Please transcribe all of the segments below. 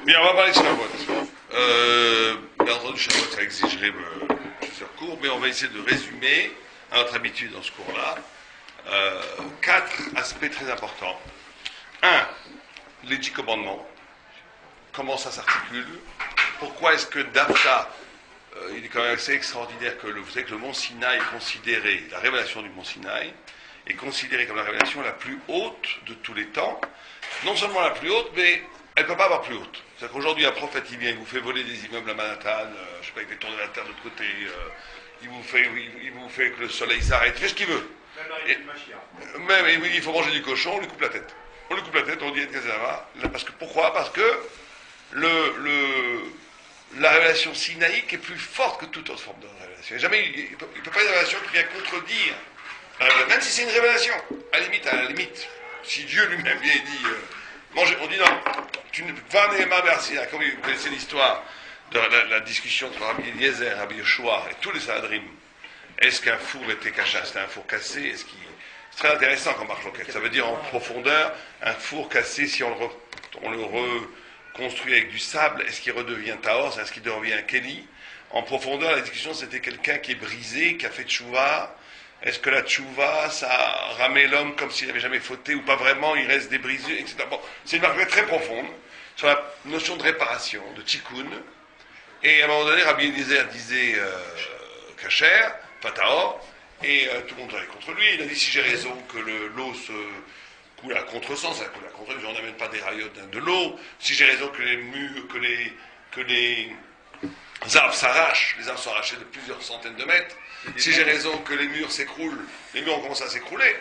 Bien, on va parler de Shavuot. Bien entendu, Shavuot, ça exigerait plusieurs cours, mais on va essayer de résumer, à notre habitude dans ce cours-là, 4 aspects très importants. 1. Les 10 commandements. Comment ça s'articule? Pourquoi est-ce que Dafka, il est quand même assez extraordinaire que vous savez que le mont Sinaï est considéré, la révélation du mont Sinaï, est considérée comme la révélation la plus haute de tous les temps. Non seulement la plus haute, mais elle ne peut pas avoir plus haute. C'est-à-dire qu'aujourd'hui, un prophète, il vient, il vous fait voler des immeubles à Manhattan, je ne sais pas, il fait tourner la terre de l'autre côté, il vous fait que le soleil s'arrête, il fait ce qu'il veut. Même il faut manger du cochon, on lui coupe la tête. On lui coupe la tête, on dit parce que pourquoi? Parce que la révélation sinaïque est plus forte que toute autre forme de révélation. Il ne peut pas y avoir une révélation qui vient contredire. Même si c'est une révélation, à la limite, si Dieu lui-même vient et dit, on dit non, tu ne vas pas merci. Comme vous connaissez l'histoire de la discussion entre Rabbi Eliezer, Rabbi Yoshua et tous les Sanhadrim. Est-ce qu'un four était caché? C'était un four cassé? C'est très intéressant comme marloquette. Ça veut dire en profondeur, un four cassé, si on le reconstruit avec du sable, est-ce qu'il redevient Taor? Est-ce qu'il devient un Kéli? En profondeur, la discussion, c'était quelqu'un qui est brisé, qui a fait tchouva. Est-ce que la tchouva, ça a ramé l'homme comme s'il n'avait jamais fauté, ou pas vraiment, il reste des brisures, etc. Bon, c'est une marloquette très profonde sur la notion de réparation, de tikkun. Et à un moment donné, Rabbi Eliezer disait Kacher, pas Taor, et tout le monde allait contre lui. Il a dit, si j'ai raison que l'eau se coule à contresens, ça coule à contresens, on n'amène pas des rayons de l'eau. Si j'ai raison que les murs, que les arbres s'arrachent, les arbres sont arrachés de plusieurs centaines de mètres. Si j'ai raison que les murs s'écroulent, les murs ont commencé à s'écrouler.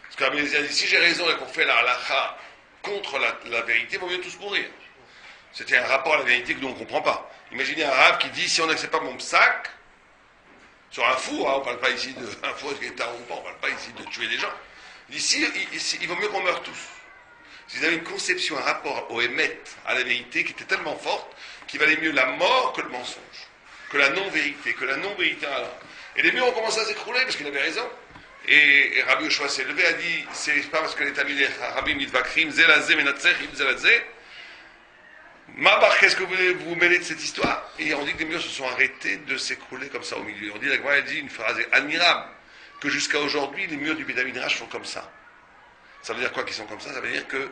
Parce que Rabbi Eliezer a dit, si j'ai raison et qu'on fait la halacha contre la vérité, ils vont bien tous mourir. C'était un rapport à la vérité que nous on ne comprend pas. Imaginez un arabe qui dit, si on n'accepte pas mon psaque, sur un four, on ne parle pas ici d'un four qui est interrompant, on ne parle pas ici de tuer des gens. Il dit, il vaut mieux qu'on meure tous. Ils avaient une conception, un rapport au émet, à la vérité, qui était tellement forte, qu'il valait mieux la mort que le mensonge, que la non-vérité, à Allah. Et les murs ont commencé à s'écrouler, parce qu'il avait raison. Et Rabbi Yoshua s'est levé, a dit, c'est pas parce que les Talmidei Rabbi Mitvakrim, Zelazé, Menatzechim, Zelazé. Mabar, qu'est-ce que vous mêlez de cette histoire? Et on dit que les murs se sont arrêtés de s'écrouler comme ça au milieu. On dit, la Gemara dit une phrase admirable, que jusqu'à aujourd'hui, les murs du Beth Midrash sont comme ça. Ça veut dire quoi qu'ils sont comme ça? Ça veut dire que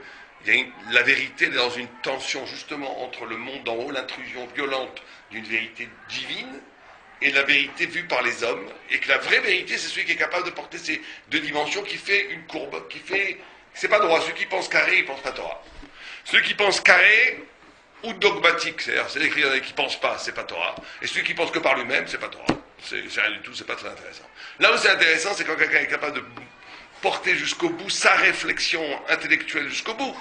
la vérité est dans une tension justement entre le monde d'en haut, l'intrusion violente d'une vérité divine, et la vérité vue par les hommes, et que la vraie vérité, c'est celui qui est capable de porter ces deux dimensions, qui fait une courbe, c'est pas droit. Ceux qui pensent carré, ils pensent pas Torah. Ceux qui pensent carré, ou dogmatique, c'est écrit qui ne pense pas, c'est pas Torah. Et celui qui pense que par lui-même, c'est pas Torah. C'est rien du tout, c'est pas très intéressant. Là où c'est intéressant, c'est quand quelqu'un est capable de porter jusqu'au bout sa réflexion intellectuelle jusqu'au bout.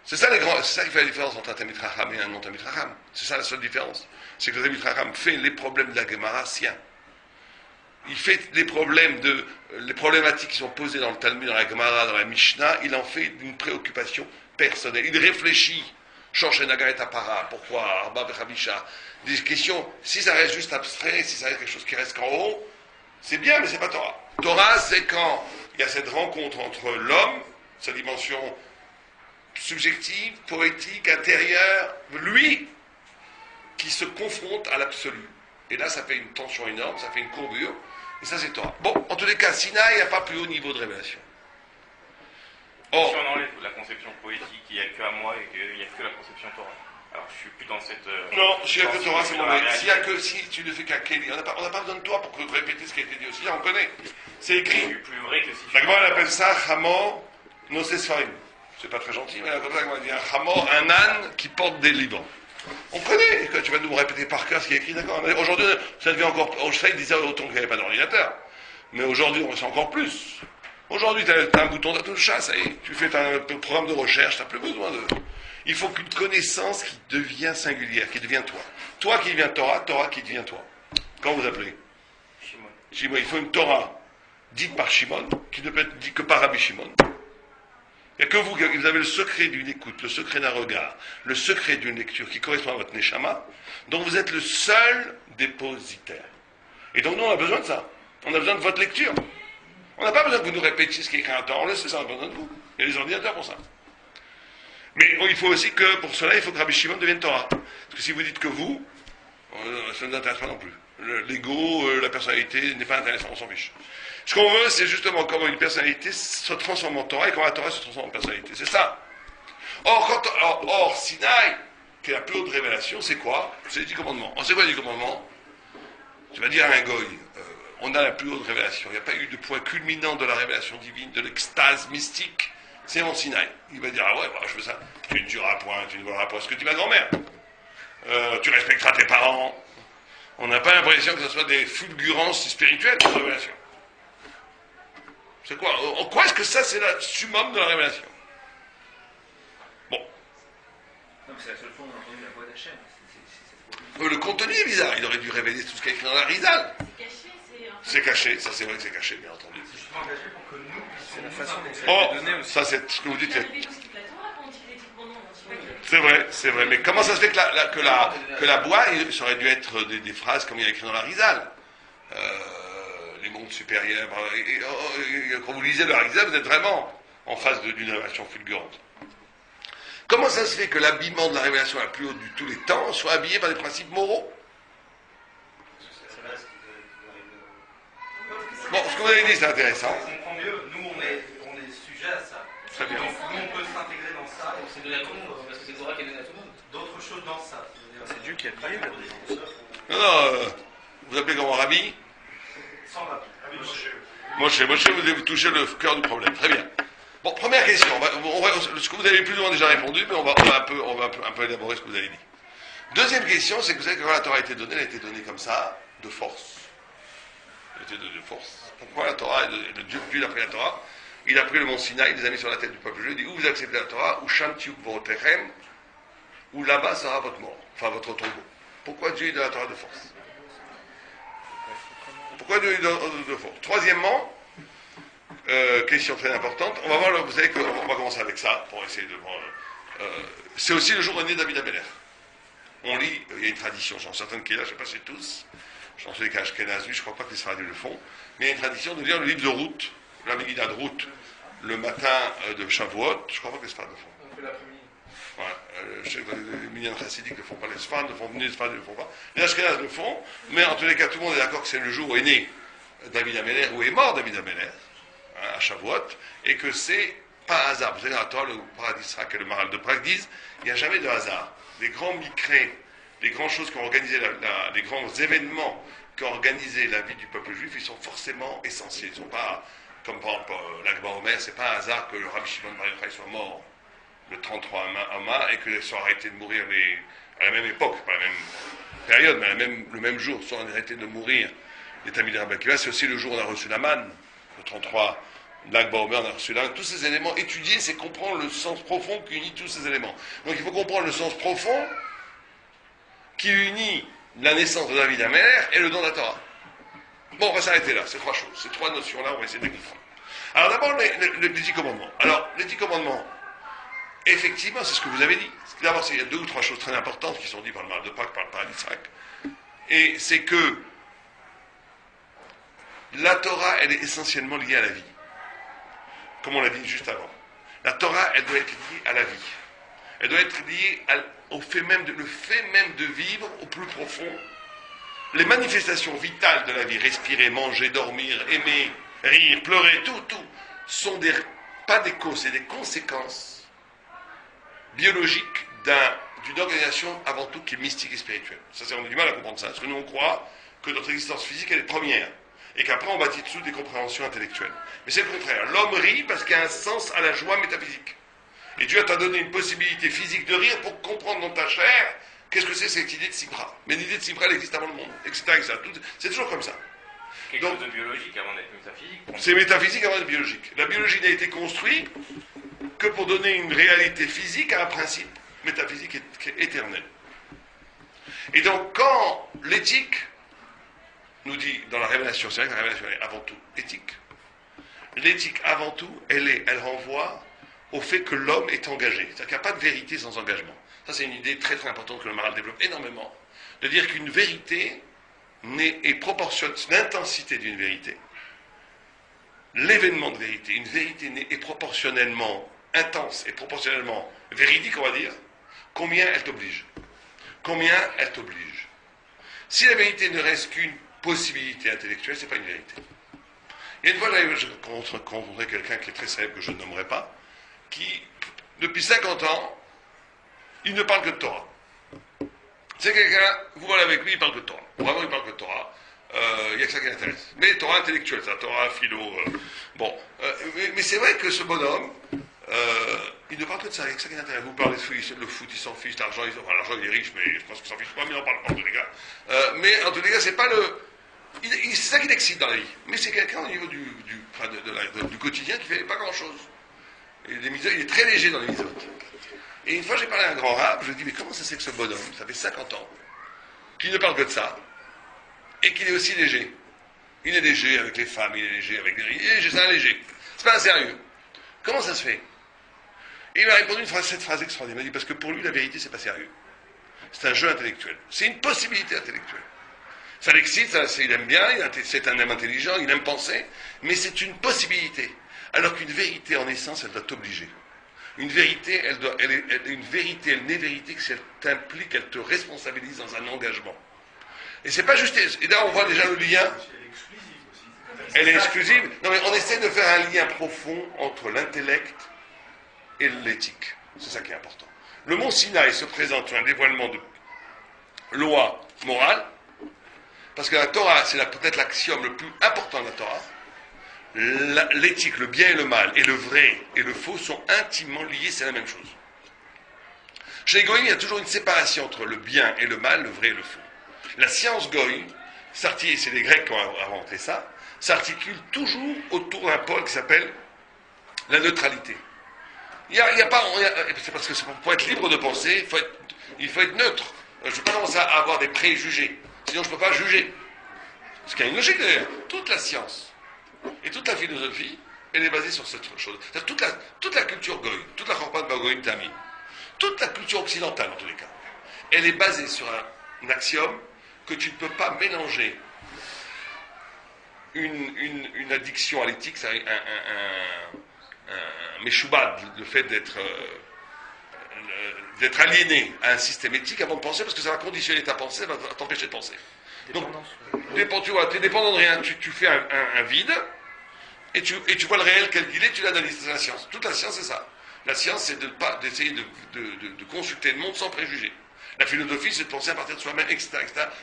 C'est ça qui fait la différence entre un Talmid Chacham et un non-Talmid Chacham. C'est ça la seule différence. C'est que le Talmid Chacham fait les problèmes de la Gemara siens. Il fait les problématiques qui sont posées dans le Talmud, dans la Gemara, dans la Mishnah, il en fait une préoccupation personnelle. Il réfléchit. Shorshenaga et Apara, pourquoi Arba Bechabisha? Des questions, si ça reste juste abstrait, si ça reste quelque chose qui reste qu'en haut, c'est bien, mais c'est pas Torah. Torah, c'est quand il y a cette rencontre entre l'homme, sa dimension subjective, poétique, intérieure, lui, qui se confronte à l'absolu. Et là, ça fait une tension énorme, ça fait une courbure, et ça, c'est Torah. Bon, en tous les cas, Sinaï, il n'y a pas plus haut niveau de révélation. Or, si on enlève la conception poétique, il n'y a que à moi et qu'il n'y a que la conception Torah. Alors, je suis plus dans cette. Non, s'il n'y a que Torah, c'est mauvais. Si tu ne fais qu'un Kéli, on n'a pas besoin de toi pour répéter ce qui a été dit aussi, on connaît. C'est écrit. C'est plus vrai que si. La Gemara appelle ça Hamor Nosesfarim. C'est pas très gentil, mais comme ça, on va dire un Hamor, un âne qui porte des livres. On connaît. Tu vas nous répéter par cœur ce qui est écrit, d'accord? Aujourd'hui, ça devient encore. Ça, il disait autant qu'il n'y avait pas d'ordinateur. Mais aujourd'hui, on sait encore plus. Aujourd'hui, tu as un bouton d'achat, ça y est, tu fais un programme de recherche, tu n'as plus besoin de... Il faut qu'une connaissance qui devient singulière, qui devient toi. Toi qui deviens Torah, Torah qui devient toi. Comment vous appelez? Shimon. Il faut une Torah dite par Shimon, qui ne peut être dite que par Rabbi Shimon. Il n'y a que vous avez le secret d'une écoute, le secret d'un regard, le secret d'une lecture qui correspond à votre Neshama, dont vous êtes le seul dépositaire. Et donc nous, on a besoin de ça. On a besoin de votre lecture. On n'a pas besoin que vous nous répétiez ce qui est écrit en temps, on laisse ça, on a besoin de vous. Il y a les ordinateurs pour ça. Mais il faut aussi que, pour cela, il faut que Rabbi Shimon devienne Torah. Parce que si vous dites que vous, ça ne nous intéresse pas non plus. L'ego, la personnalité n'est pas intéressant, on s'en fiche. Ce qu'on veut, c'est justement comment une personnalité se transforme en Torah et comment la Torah se transforme en personnalité. C'est ça. Or, Sinaï, qui est la plus haute révélation, c'est quoi? C'est les 10 commandements. C'est quoi les 10 commandements? Tu vas dire à un goy, on a la plus haute révélation. Il n'y a pas eu de point culminant de la révélation divine, de l'extase mystique. C'est mon Sinaï. Il va dire, ah ouais, bah, je veux ça. Tu ne tueras point, tu ne voleras point ce que dit ma grand-mère. Tu respecteras tes parents. On n'a pas l'impression que ce soit des fulgurances spirituelles de la révélation. C'est quoi? En quoi est-ce que ça, c'est la summum de la révélation? Bon. Non, mais c'est la seule fois où on a entendu la voix d'Hachem. Le contenu est bizarre. Il aurait dû révéler tout ce qu'il y a écrit dans la Rizal. C'est caché, C'est caché, ça c'est vrai que c'est caché, bien entendu. C'est justement engagé pour que nous puissions. C'est la façon dont Oh, ça a été donné aussi. ça c'est ce que vous dites. C'est C'est vrai. Mais comment ça se fait que la bois, ça aurait dû être des phrases comme il y a écrit dans la Rizal. Les mondes supérieurs. Quand vous lisez la Rizal, vous êtes vraiment en face d'une révélation fulgurante. Comment ça se fait que l'habillement de la révélation la plus haute de tous les temps soit habillé par des principes moraux? Bon, ce que vous avez dit, c'est intéressant. On comprend mieux, nous on est sujet à ça. Très bien. Donc nous on peut s'intégrer dans ça. C'est donné à tout le monde, parce que c'est Torah qui est donné à tout le monde. D'autres choses dans ça. C'est Dieu qui a créé la Bible. Non, vous appelez comment Rabbi? Sans la. Moshe, vous touchez le cœur du problème. Très bien. Bon, première question. Ce que vous avez plus ou moins déjà répondu, mais on va un peu élaborer ce que vous avez dit. Deuxième question, c'est que vous savez que quand la Torah a été donnée, elle a été donnée comme ça, de force. Elle a été donnée de force. Pourquoi la Torah, Dieu il a pris la Torah, il a pris le mont Sinaï, il les a mis sur la tête du peuple juif, il dit, ou vous acceptez la Torah, ou Sham Tiuk Vorotechem, ou là-bas sera votre mort, enfin votre tombeau. Pourquoi Dieu donne la Torah de force? Pourquoi Dieu donne de force? Troisièmement, question très importante, on va voir, vous savez qu'on va commencer avec ça, pour essayer de voir. C'est aussi le jour où est né David Améler. On lit, il y a une tradition, j'en certains qui est là, je ne sais pas si c'est tous, j'en sais qu'à Ashkenaz, je ne crois pas que les Sfaradiens le font, mais il y a une tradition de lire le livre de Ruth, la Megillah de Ruth, le matin de Shavuot, je ne crois pas que les Sfaradiens le font. On fait l'après-midi. Voilà, je sais que les millions de chassidiques ne le font pas, les Sfaradiens le font, les Sfaradiens ne le font pas, les Ashkenaz le font, mais en tous les cas, tout le monde est d'accord que c'est le jour où est né David Améler, où est mort David Améler, à Shavuot, et que c'est pas un hasard. Vous savez, dans la Torah, le paradis Srak et le Maral de Prague disent, il n'y a jamais de hasard. Les grands micrés, les grandes choses qui ont organisé, les grands événements qui ont organisé la vie du peuple juif, ils sont forcément essentiels. Ils ne sont pas, comme par exemple l'Akba Omer, c'est pas un hasard que le Rabbi Shimon Bar Yochai soit mort le 33 Amma et qu'il soit arrêté de mourir à la même époque, pas la même période, mais le même jour, soit arrêté de mourir les Talmidei Rabbi Akiva. C'est aussi le jour où on a reçu la manne, le 33 l'Akba Omer, on a reçu la. Tous ces éléments étudiés, c'est comprendre le sens profond qui unit tous ces éléments. Donc il faut comprendre le sens profond qui unit la naissance de David Améler et le don de la Torah. Bon, on va s'arrêter là, c'est trois choses, ces trois notions-là, on va essayer de les comprendre. Alors d'abord, les 10 commandements. Alors, les 10 commandements, effectivement, c'est ce que vous avez dit. D'abord, il y a deux ou trois choses très importantes qui sont dites par le Maral de Pâques, par le paradis Srak. Et c'est que la Torah, elle est essentiellement liée à la vie. Comme on l'a dit juste avant. La Torah, elle doit être liée à la vie. Elle doit être liée au fait même de vivre au plus profond. Les manifestations vitales de la vie, respirer, manger, dormir, aimer, rire, pleurer, tout, sont pas des causes, c'est des conséquences biologiques d'une organisation avant tout qui est mystique et spirituelle. Ça, on a du mal à comprendre ça, parce que nous on croit que notre existence physique elle est première, et qu'après on bâtit dessous des compréhensions intellectuelles. Mais c'est le contraire. L'homme rit parce qu'il y a un sens à la joie métaphysique. Et Dieu t'a donné une possibilité physique de rire pour comprendre dans ta chair qu'est-ce que c'est cette idée de Sipra. Mais l'idée de Sipra, elle existe avant le monde, etc. C'est toujours comme ça. Quelque chose de biologique avant d'être métaphysique. C'est métaphysique avant d'être biologique. La biologie n'a été construite que pour donner une réalité physique à un principe métaphysique éternel. Et donc, quand l'éthique nous dit dans la révélation, c'est vrai que la révélation est avant tout éthique, l'éthique avant tout, elle renvoie au fait que l'homme est engagé. C'est-à-dire qu'il n'y a pas de vérité sans engagement. Ça, c'est une idée très très importante que le Maral développe énormément. De dire qu'une vérité est proportionnelle, l'intensité d'une vérité, l'événement de vérité, une vérité est proportionnellement intense et proportionnellement véridique, on va dire, combien elle t'oblige. Combien elle t'oblige. Si la vérité ne reste qu'une possibilité intellectuelle, c'est pas une vérité. Il y a une fois, j'ai rencontré quelqu'un qui est très célèbre, que je ne nommerai pas, qui, depuis 50 ans, il ne parle que de Torah. C'est quelqu'un, vous voilà avec lui, il parle que de Torah. Vraiment, il parle que de Torah. Il n'y a que ça qui l'intéresse. Mais Torah intellectuelle, ça, Torah, philo. Bon. Mais c'est vrai que ce bonhomme, il ne parle que de ça, il n'y a que ça qui l'intéresse. Vous parlez de le foot, il s'en fiche, l'argent, l'argent, il est riche, mais je pense qu'il s'en fiche pas, mais il en parle pas en tous les cas. Mais en tous les cas, c'est pas le. C'est ça qui l'excite dans la vie. Mais c'est quelqu'un au niveau du quotidien qui ne fait pas grand-chose. Il est très léger dans les misotes. Et une fois, j'ai parlé à un grand rab, je lui ai dit, mais comment ça c'est que ce bonhomme, ça fait 50 ans, qu'il ne parle que de ça, et qu'il est aussi léger. Il est léger avec les femmes, il est léger avec les... Il est léger, c'est un léger. C'est pas un sérieux. Comment ça se fait? Et il m'a répondu cette phrase extraordinaire. Il m'a dit, parce que pour lui, la vérité, c'est pas sérieux. C'est un jeu intellectuel. C'est une possibilité intellectuelle. Ça l'excite, il aime bien, c'est un homme intelligent, il aime penser, mais c'est une possibilité. Alors qu'une vérité, en essence, elle doit t'obliger. Une vérité, elle n'est vérité que si elle t'implique, elle te responsabilise dans un engagement. Et c'est pas juste. Et là, on voit déjà le lien. Elle est exclusive. Non, mais on essaie de faire un lien profond entre l'intellect et l'éthique. C'est ça qui est important. Le mont Sinaï se présente sur un dévoilement de loi morale, parce que la Torah, c'est peut-être l'axiome le plus important de la Torah. L'éthique, le bien et le mal, et le vrai et le faux sont intimement liés, c'est la même chose. Chez les Goïms, il y a toujours une séparation entre le bien et le mal, le vrai et le faux. La science Goïm, c'est les Grecs qui ont inventé ça, s'articule toujours autour d'un pôle qui s'appelle la neutralité. C'est parce que pour être libre de penser, il faut être neutre. Je ne peux pas commencer à avoir des préjugés, sinon je ne peux pas juger. Ce qui a une logique d'ailleurs. Toute la science et toute la philosophie, elle est basée sur cette chose. Toute la culture Goïm, toute la Chorpat Bagoïm Tamim, toute la culture occidentale en tous les cas, elle est basée sur un axiome que tu ne peux pas mélanger une addiction à l'éthique, c'est un méchoubad, le fait d'être aliéné à un système éthique avant de penser, parce que ça va conditionner ta pensée, ça va t'empêcher de penser. Donc, tu es dépendant de rien, tu fais un vide, et tu vois le réel quel qu'il est, tu l'analyses. C'est la science. Toute la science, c'est ça. La science, c'est d'essayer de consulter le monde sans préjugés. La philosophie, c'est de penser à partir de soi-même, etc.,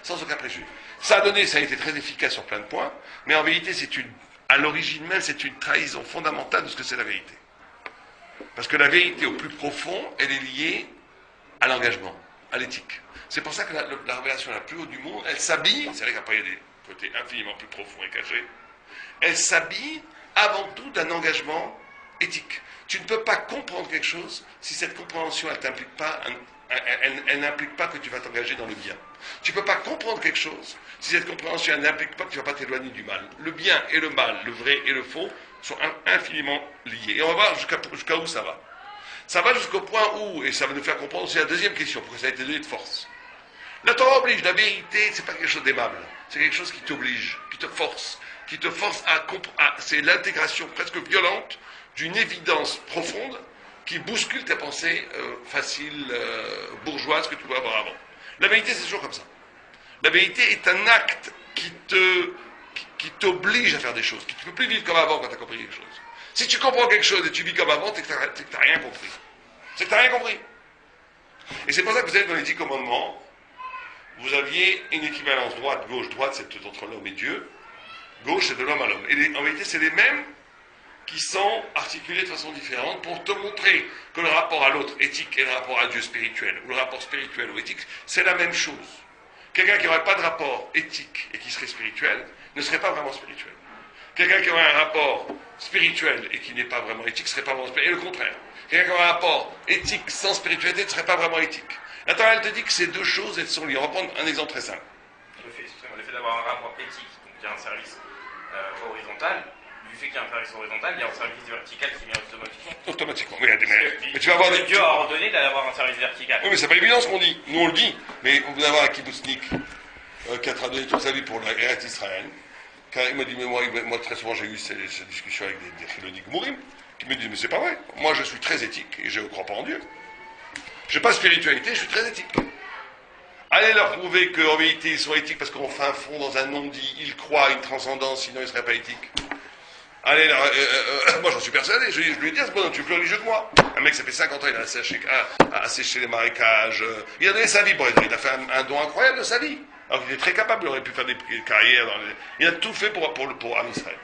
sans aucun préjugé. Ça a été très efficace sur plein de points, mais en vérité, à l'origine même, c'est une trahison fondamentale de ce que c'est la vérité. Parce que la vérité, au plus profond, elle est liée à l'engagement, à l'éthique. C'est pour ça que la révélation la plus haute du monde, elle s'habille, c'est vrai qu'après il y a des côtés infiniment plus profonds et cachés, elle s'habille avant tout d'un engagement éthique. Tu ne peux pas comprendre quelque chose si cette compréhension, elle n'implique pas que tu vas t'engager dans le bien. Tu ne peux pas comprendre quelque chose si cette compréhension n'implique pas que tu ne vas pas t'éloigner du mal. Le bien et le mal, le vrai et le faux, sont infiniment liés. Et on va voir jusqu'à où ça va. Ça va jusqu'au point où, et ça va nous faire comprendre aussi la deuxième question, pourquoi ça a été donné de force. La Torah oblige, la vérité, c'est pas quelque chose d'aimable. C'est quelque chose qui t'oblige, qui te force à comprendre. C'est l'intégration presque violente d'une évidence profonde qui bouscule tes pensées faciles, bourgeoises que tu pouvais avoir avant. La vérité, c'est toujours comme ça. La vérité est un acte qui t'oblige à faire des choses, qui tu ne peux plus vivre comme avant quand tu as compris quelque chose. Si tu comprends quelque chose et tu vis comme avant, c'est que tu n'as rien compris. C'est que tu n'as rien compris. Et c'est pour ça que vous avez dans les 10 commandements, vous aviez une équivalence droite-gauche. Droite, c'est entre l'homme et Dieu. Gauche, c'est de l'homme à l'homme. Et en vérité, c'est les mêmes qui sont articulés de façon différente pour te montrer que le rapport à l'autre éthique et le rapport à Dieu spirituel, ou le rapport spirituel ou éthique, c'est la même chose. Quelqu'un qui n'aurait pas de rapport éthique et qui serait spirituel ne serait pas vraiment spirituel. Quelqu'un qui aurait un rapport spirituel et qui n'est pas vraiment éthique ne serait pas vraiment spirituel. Et le contraire. Quelqu'un qui aurait un rapport éthique sans spiritualité ne serait pas vraiment éthique. La Torah, elle te dit que ces deux choses, elles sont liées. On va prendre un exemple très simple. Le fait d'avoir un rapport éthique, donc il y a un service horizontal, du fait qu'il y a un service horizontal, il y a un service vertical qui vient automatiquement. Automatiquement. Mais tu vas avoir Dieu a ordonné d'avoir un service vertical. Oui, mais c'est pas évident ce qu'on dit. Nous, on le dit. Mais on va avoir un kibbutznik qui a travaillé toute sa vie pour l'Eretz Israël. Car il m'a dit, mais moi, très souvent, j'ai eu cette discussion avec des chiloniques mourim. qui me disent, mais c'est pas vrai. Moi, je suis très éthique et je ne crois pas en Dieu. Je n'ai pas de spiritualité, je suis très éthique. Allez leur prouver qu'en vérité, ils sont éthiques parce qu'en fin fond, dans un non-dit, ils croient à une transcendance, sinon ils ne seraient pas éthiques. Allez, moi j'en suis persuadé, je lui ai dit à ce bonhomme, tu es plus religieux que moi. Un mec, ça fait 50 ans, il a asséché les marécages, il a donné sa vie pour aider, il a fait un don incroyable de sa vie. Alors qu'il était très capable, il aurait pu faire des carrières, il a tout fait pour Am Israël.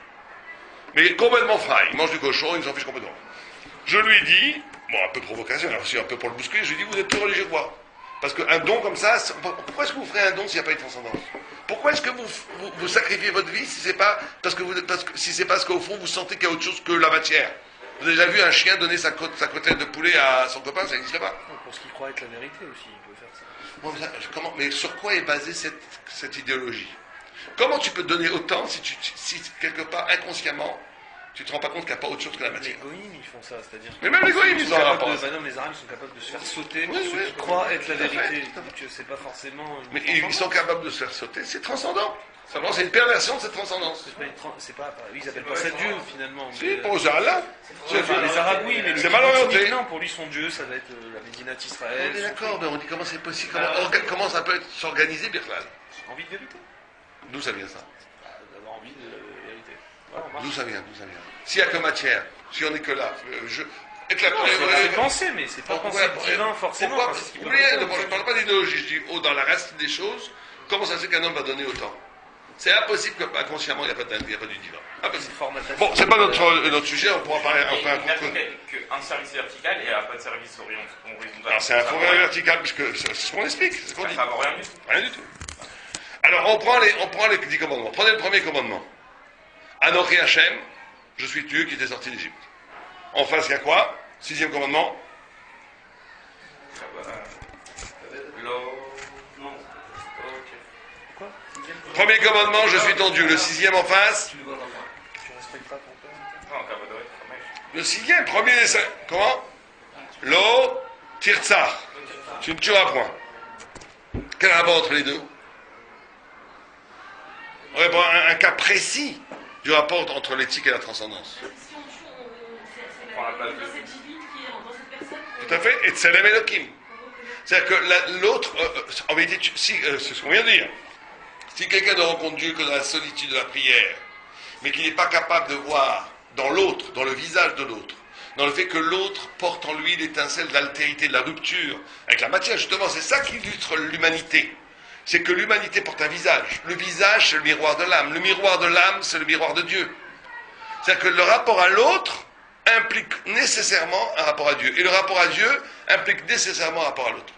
Mais complètement frais, il mange du cochon, il s'en fiche complètement. Je lui ai dit, bon, un peu de provocation, alors aussi un peu pour le bousculer, je lui ai dit, vous êtes plus religieux que moi. Parce qu'un don comme ça, pourquoi est-ce que vous ferez un don s'il n'y a pas de transcendance? Pourquoi est-ce que vous sacrifiez votre vie si c'est pas parce qu'au fond vous sentez qu'il y a autre chose que la matière? Vous avez déjà vu un chien donner sa côtelette de poulet à son copain? Ça n'existe pas. Pour ce qu'il croit être la vérité aussi, il peut faire ça. Bon, mais sur quoi est basée cette idéologie? Comment tu peux donner autant si quelque part inconsciemment tu te rends pas compte qu'il n'y a pas autre chose que la matière? Les goïms, ils font ça, c'est-à-dire. Mais même les goïms, ils ont un rapport. Non, les Arabes sont capables de se faire sauter pour Oui, ceux oui, qui croient être la tout à fait, vérité. tout à fait. Donc c'est pas forcément. Mais ils sont capables de se faire sauter, c'est transcendant. Simplement, c'est une perversion de cette transcendance. C'est pas, ils appellent pas ça Dieu finalement. Si, pour eux, c'est Allah. Enfin, les Arabes, oui, mais C'est mal orienté. Non, pour lui, son Dieu, ça va être la Médina d'Israël. On est d'accord, mais on dit comment c'est possible, comment ça peut s'organiser, Birklal? Envie de vérité. D'où ça vient ça? D'avoir envie de vérité. Voilà, on marche. D'où ça vient? S'il n'y a que matière, si on n'est que là, C'est pensé, mais c'est pas pensé divin forcément. Pourquoi, C'est ce qui peut oubliez, répondre, je ne parle pas d'idéologie, je dis dans la racine des choses, comment ça se fait qu'un homme va donner autant? C'est impossible qu'inconsciemment il n'y a pas du divin. Impossible. Bon, c'est pas notre sujet, on pourra parler un peu. Qu'un service vertical et pas de service horizontal. Alors c'est un fourré vertical, puisque c'est ce qu'on explique, c'est ce qu'on dit. Ça ne vaut rien du tout. Rien du tout. Alors on prend les 10 commandements. Prenez le premier commandement. Anochi Hachem, je suis Dieu qui t'ai sorti d'Égypte. En face, il y a quoi? 6e commandement. Premier commandement, je suis ton Dieu. Le 6e en face. Tu respecteras ton père. Non, Kavadoret, Le 6e, premier, comment? Lo tirtsar. Tu ne tueras point. Quel rapport entre les deux? On va prendre un cas précis du rapport entre l'éthique et la transcendance. Si on tue, c'est dans cette divine qui est dans cette personne. Tout à fait. Et Tselem Elohim. C'est-à-dire que l'autre, en vérité, c'est ce qu'on vient de dire. Si quelqu'un ne rencontre Dieu que dans la solitude de la prière, mais qu'il n'est pas capable de voir dans l'autre, dans le visage de l'autre, dans le fait que l'autre porte en lui l'étincelle de l'altérité, de la rupture avec la matière, justement, c'est ça qui illustre l'humanité. C'est que l'humanité porte un visage. Le visage, c'est le miroir de l'âme. Le miroir de l'âme, c'est le miroir de Dieu. C'est-à-dire que le rapport à l'autre implique nécessairement un rapport à Dieu. Et le rapport à Dieu implique nécessairement un rapport à l'autre.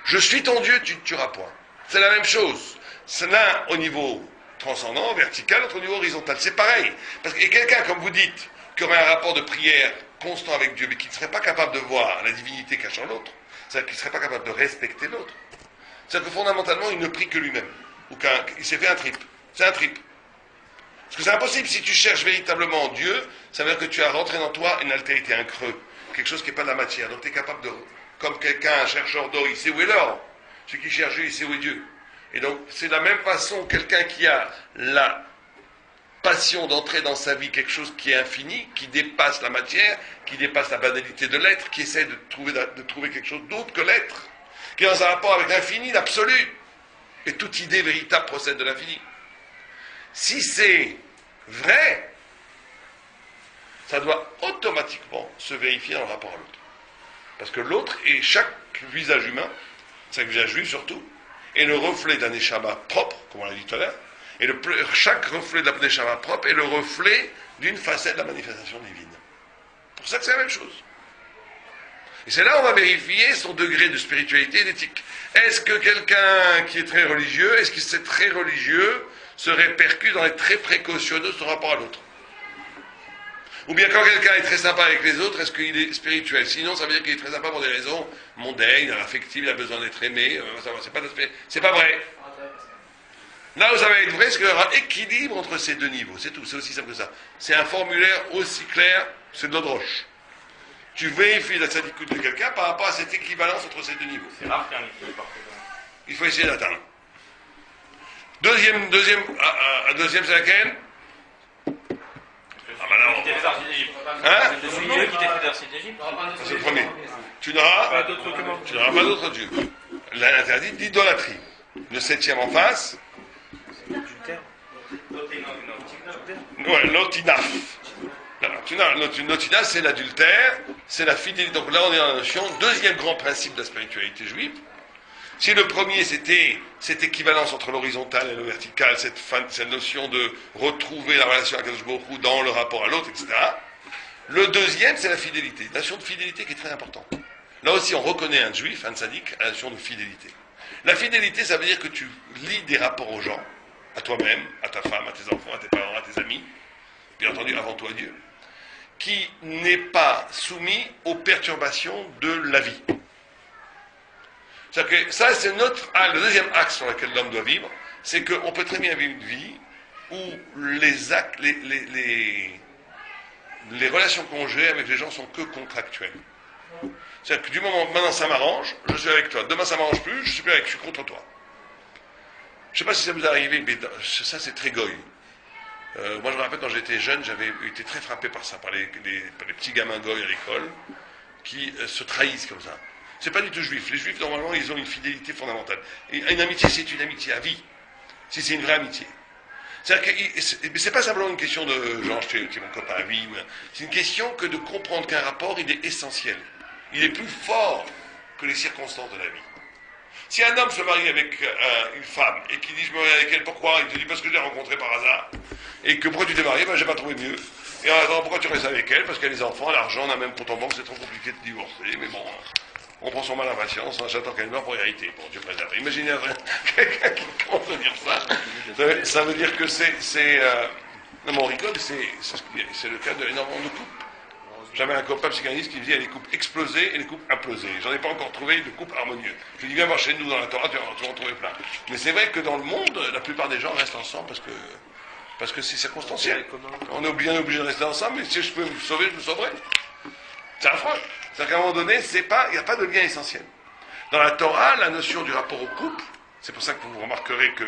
Je suis ton Dieu, tu ne tueras point. C'est la même chose. C'est l'un au niveau transcendant, vertical, l'autre au niveau horizontal. C'est pareil. Et quelqu'un, comme vous dites, qui aurait un rapport de prière constant avec Dieu, mais qui ne serait pas capable de voir la divinité cachant l'autre, c'est-à-dire qu'il ne serait pas capable de respecter l'autre, c'est-à-dire que fondamentalement, il ne prie que lui-même. Ou qu'il s'est fait un trip. C'est un trip. Parce que c'est impossible. Si tu cherches véritablement Dieu, ça veut dire que tu as rentré dans toi une altérité, un creux. Quelque chose qui n'est pas de la matière. Donc tu es capable de... Comme quelqu'un, un chercheur d'or, il sait où est l'or. Celui qui cherche Dieu, il sait où est Dieu. Et donc, c'est de la même façon, quelqu'un qui a la passion d'entrer dans sa vie quelque chose qui est infini, qui dépasse la matière, qui dépasse la banalité de l'être, qui essaie de trouver quelque chose d'autre que l'être, qui est dans un rapport avec l'infini, l'absolu. Et toute idée véritable procède de l'infini. Si c'est vrai, ça doit automatiquement se vérifier dans le rapport à l'autre. Parce que l'autre, et chaque visage humain, chaque visage juif surtout, est le reflet d'un Neshama propre, comme on l'a dit tout à l'heure, et chaque reflet de la Neshama propre est le reflet d'une facette de la manifestation divine. Pour ça que c'est la même chose. Et c'est là où on va vérifier son degré de spiritualité et d'éthique. Est-ce que quelqu'un qui est très religieux, est-ce que c'est très religieux se répercute dans les très précautionneux de son rapport à l'autre? Ou bien quand quelqu'un est très sympa avec les autres, est-ce qu'il est spirituel? Sinon, ça veut dire qu'il est très sympa pour des raisons mondaines, affectives, il a besoin d'être aimé, c'est pas vrai. Là où ça va être vrai, c'est qu'il y aura équilibre entre ces deux niveaux, c'est tout, c'est aussi simple que ça. C'est un formulaire aussi clair, c'est de l'eau de roche. Tu vérifies la certitude de quelqu'un par rapport à cette équivalence entre ces deux niveaux. C'est rare qu'il y ait un équilibre parfaitement. Il faut essayer d'atteindre. Deuxième, c'est laquelle? bah non. Quitter les archives d'Égypte. Hein? C'est Dieu qui t'a fait des archives d'Égypte. C'est le premier. Tu n'auras Pas d'autres documents. Tu n'auras pas d'autre Dieu. L'interdit d'idolâtrie. Le 7e en face. Ouais, l'otinaf. L'otinaf, c'est l'adultère, c'est la fidélité. Donc là, on est dans la notion, deuxième grand principe de la spiritualité juive. Si le premier, c'était cette équivalence entre l'horizontal et le vertical, cette notion de retrouver la relation avec Akadosh dans le rapport à l'autre, etc. Le deuxième, c'est la fidélité. La notion de fidélité qui est très importante. Là aussi, on reconnaît un juif, un tzaddik, la notion de fidélité. La fidélité, ça veut dire que tu lis des rapports aux gens, à toi-même, à ta femme, à tes enfants, à tes parents, à tes amis, bien entendu, avant toi Dieu, qui n'est pas soumis aux perturbations de la vie. C'est-à-dire que ça, c'est le deuxième axe sur lequel l'homme doit vivre, c'est qu'on peut très bien vivre une vie où les relations conjugales avec les gens sont que contractuelles. C'est-à-dire que du moment, maintenant ça m'arrange, je suis avec toi. Demain ça m'arrange plus, je suis plus avec, je suis contre toi. Je ne sais pas si ça vous est arrivé, mais ça c'est très goy. Moi je me rappelle quand j'étais jeune, j'avais été très frappé par ça, par les petits gamins goy à l'école, qui se trahissent comme ça. C'est pas du tout juif. Les juifs, normalement, ils ont une fidélité fondamentale. Et une amitié, c'est une amitié à vie. Si c'est une vraie amitié. C'est-à-dire que c'est pas simplement une question de genre, tu es mon copain à vie. C'est une question que de comprendre qu'un rapport, il est essentiel. Il est plus fort que les circonstances de la vie. Si un homme se marie avec une femme et qui dit je me marie avec elle, pourquoi? Il te dit parce que je l'ai rencontrée par hasard. Et que pourquoi tu t'es marié? Ben j'ai pas trouvé mieux. Et alors pourquoi tu restes avec elle? Parce qu'elle a les enfants, l'argent, on a même compte en banque, c'est trop compliqué de divorcer. Mais bon, on prend son mal à patience, hein, j'attends qu'elle meure pour hériter. Bon, Dieu préserve. Imaginez quelqu'un qui commence à dire ça. Ça veut dire que non mais on rigole, c'est le cas d'énormément de couples. J'avais un copain psychanalyste qui me disait il y a les couples explosés et les couples implosés. J'en ai pas encore trouvé de couple harmonieux. Je lui dis viens voir chez nous dans la Torah, tu vas en trouver plein. Mais c'est vrai que dans le monde, la plupart des gens restent ensemble parce que c'est circonstanciel. On est bien obligé de rester ensemble, mais si je peux me sauver, je me sauverai. C'est affreux. C'est-à-dire qu'à un moment donné, il n'y a pas de lien essentiel. Dans la Torah, la notion du rapport au couple, c'est pour ça que vous remarquerez que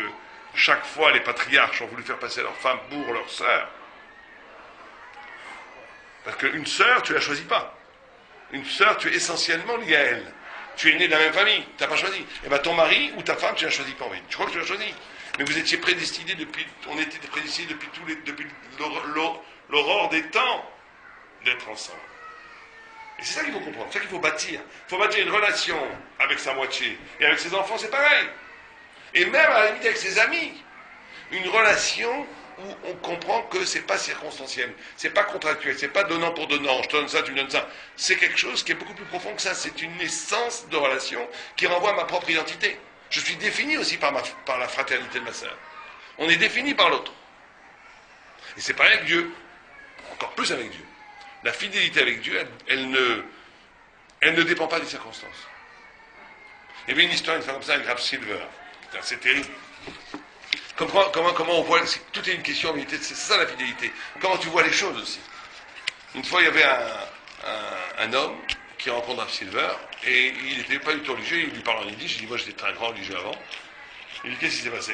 chaque fois les patriarches ont voulu faire passer leurs femmes pour leurs sœurs. Parce qu'une sœur, tu ne la choisis pas. Une sœur, tu es essentiellement lié à elle. Tu es né de la même famille, tu n'as pas choisi. Et bien ton mari ou ta femme, tu ne l'as choisi pas. Tu crois que tu l'as choisi. Mais vous étiez prédestinés on était prédestinés depuis l'aurore des temps d'être ensemble. Et c'est ça qu'il faut comprendre, c'est ça qu'il faut bâtir. Il faut bâtir une relation avec sa moitié. Et avec ses enfants, c'est pareil. Et même à la limite avec ses amis. Une relation où on comprend que c'est pas circonstanciel, c'est pas contractuel, c'est pas donnant pour donnant, je te donne ça, tu me donnes ça. C'est quelque chose qui est beaucoup plus profond que ça. C'est une essence de relation qui renvoie à ma propre identité. Je suis défini aussi par la fraternité de ma sœur. On est défini par l'autre. Et c'est pareil avec Dieu. Encore plus avec Dieu. La fidélité avec Dieu, elle ne dépend pas des circonstances. Il y avait une histoire, une fois comme ça, avec Rav Silver. C'est terrible. Comment on voit, tout est une question en vérité, c'est ça la fidélité. Comment tu vois les choses aussi. Une fois, il y avait un homme qui rencontre Rav Silver, et il n'était pas du tout religieux, il lui parle en yiddish, il dit, moi j'étais très grand religieux avant. Il dit, qu'est-ce qui s'est passé?